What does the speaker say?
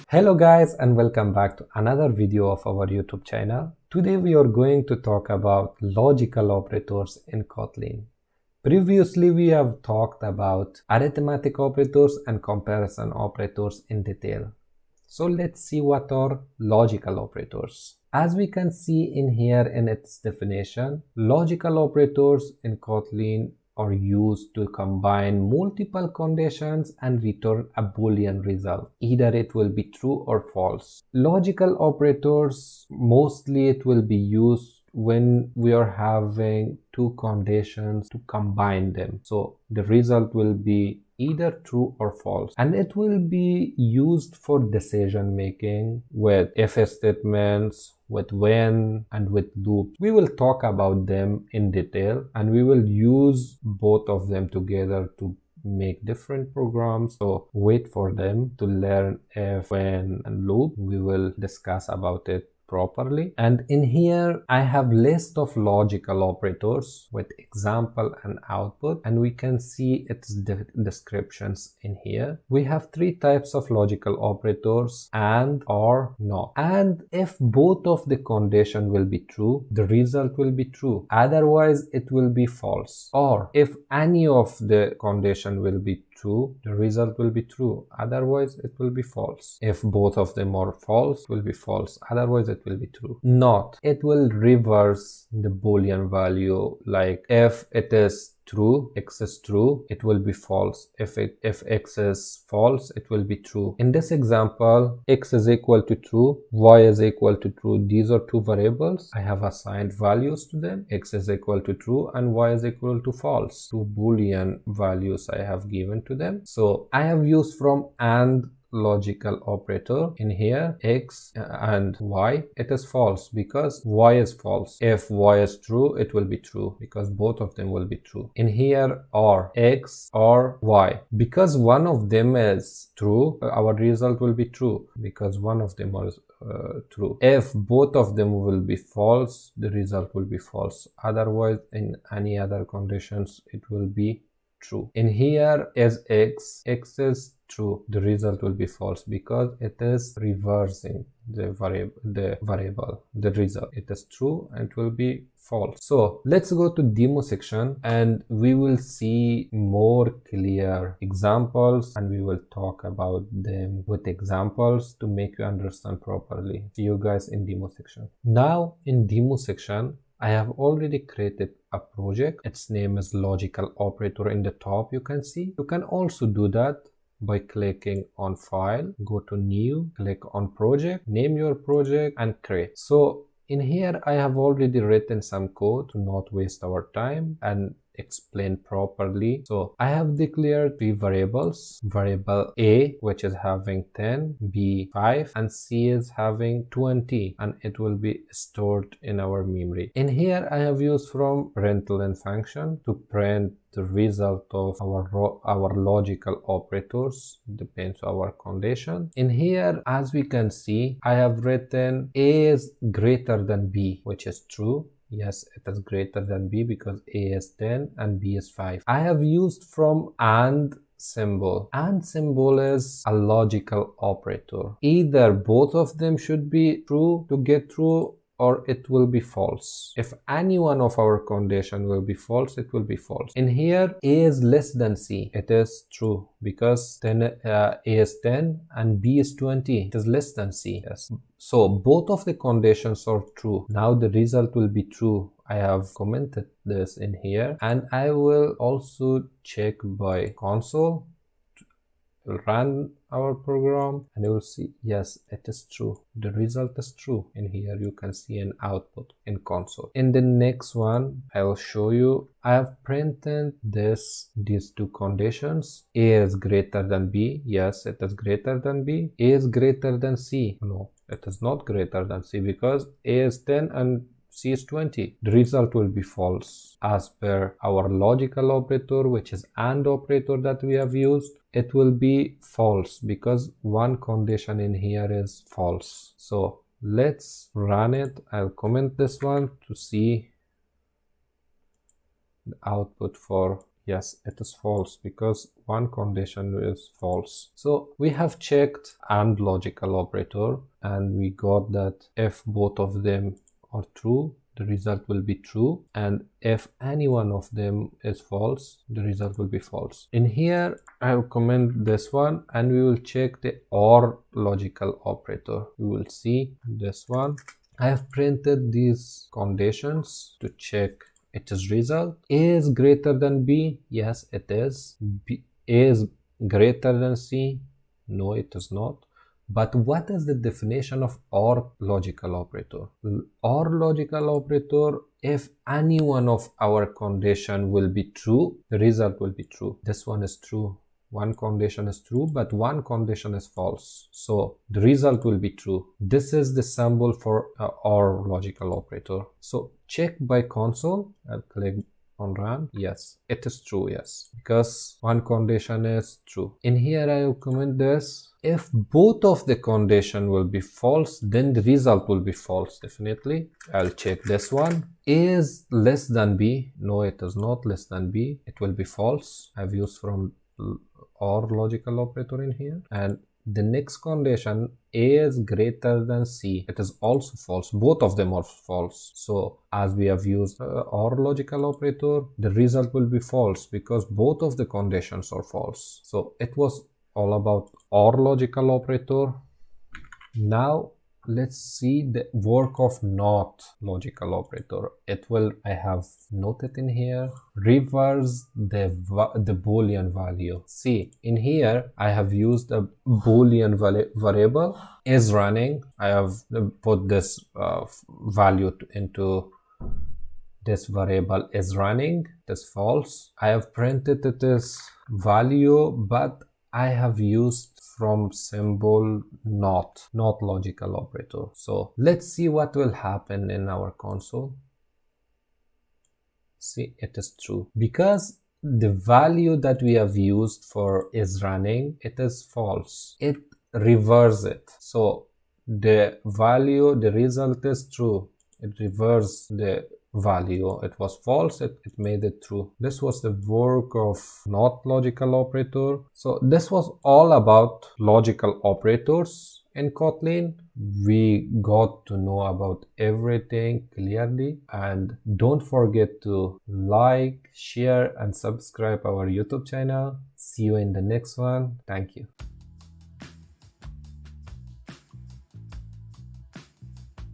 Hello guys and welcome back to another video of our YouTube channel. Today we are going to talk about logical operators in Kotlin. Previously we have talked about arithmetic operators and comparison operators in detail. So let's see what are logical operators. As we can see in here in its definition, logical operators in Kotlin are used to combine multiple conditions and return a Boolean result. Either it will be true or false. Logical operators, mostly it will be used when we are having two conditions to combine them. So the result will be either true or false, and it will be used for decision making with if statements, with when, and with loops. We will talk about them in detail and we will use both of them together to make different programs. So wait for them to learn if, when, and loop. We will discuss about it properly. And in here I have list of logical operators with example and output, and we can see its descriptions in here. We have three types of logical operators: and, or, not. And if both of the condition will be true, the result will be true, otherwise it will be false. Or if any of the condition will be true, the result will be true, otherwise it will be false. If both of them are false, it will be false, otherwise it will be true. Not, it will reverse the Boolean value. Like if it is true, x is true, it will be false. If x is false, it will be true. In this example, x is equal to true, y is equal to true. These are two variables. I have assigned values to them. X is equal to true and y is equal to false. Two Boolean values I have given to them. So I have used from and logical operator in here, x and y. It is false because y is false. If y is true, it will be true because both of them will be true. In here, or x or y, because one of them is true, our result will be true because one of them is true. If both of them will be false, the result will be false, otherwise in any other conditions it will be true. In here is x is true, the result will be false because it is reversing the variable, the result. It is true and it will be false. So let's go to demo section and we will see more clear examples and we will talk about them with examples to make you understand properly. See you guys in demo section. Now in demo section, I have already created a project. Its name is logical operator. In the top you can see. You can also do that by clicking on file, go to new, click on project, name your project and create. So in here I have already written some code to not waste our time and explain properly. So I have declared three variables: variable a, which is having 10, b 5, and c is having 20, and it will be stored in our memory. In here I have used from println function to print the result of our logical operators, depends on our condition. In here, as we can see, I have written a is greater than b, which is true. Yes, it is greater than b because a is 10 and b is 5. I have used from and symbol. And symbol is a logical operator. Either both of them should be true to get true, or it will be false. If any one of our condition will be false, it will be false. In here, a is less than c. It is true because a is 10 and b is 20. It is less than c. Yes. So both of the conditions are true. Now the result will be true. I have commented this in here, and I will also check by console. Run our program and you will see, yes, it is true. The result is true. In here you can see an output in console. In the next one, I will show you. I have printed these two conditions. A is greater than b. Yes, it is greater than b. A is greater than c. No, it is not greater than c because a is 10 and c is 20. The result will be false. As per our logical operator, which is AND operator that we have used, it will be false because one condition in here is false. So let's run it. I'll comment this one to see the output for Yes, it is false because one condition is false. So we have checked AND logical operator and we got that if both of them are true, the result will be true, and if any one of them is false, the result will be false. In here I will comment this one and we will check the OR logical operator. We will see this one. I have printed these conditions to check it is result. A is greater than B. Yes, it is. A is greater than C. No, it is not. But what is the definition of OR logical operator? OR logical operator, if any one of our condition will be true, the result will be true. This one is true. One condition is true, but one condition is false. So the result will be true. This is the symbol for OR logical operator. So check by console. I'll click on run. Yes, it is true. Yes, because one condition is true. In here I will comment this. If both of the condition will be false, then the result will be false. Definitely. I'll check this one. A is less than B. No, it is not less than B. It will be false. I've used from OR logical operator in here. And the next condition, A is greater than C. It is also false. Both of them are false. So as we have used OR logical operator, the result will be false because both of the conditions are false. So it was all about OR logical operator. Now let's see the work of NOT logical operator. I have noted in here, reverse the Boolean value. See, in here I have used a Boolean variable is running. I have put this value into this variable is running. It is false. I have printed it as value, but I have used from symbol not logical operator. So let's see what will happen in our console. See, it is true because the value that we have used for is running, it is false. It reverses it. So the value, the result is true. It reverses the value. It was false, it made it true. This was the work of not logical operator. So this was all about logical operators in Kotlin. We got to know about everything clearly, and don't forget to like, share and subscribe our YouTube channel. See you in the next one. Thank you.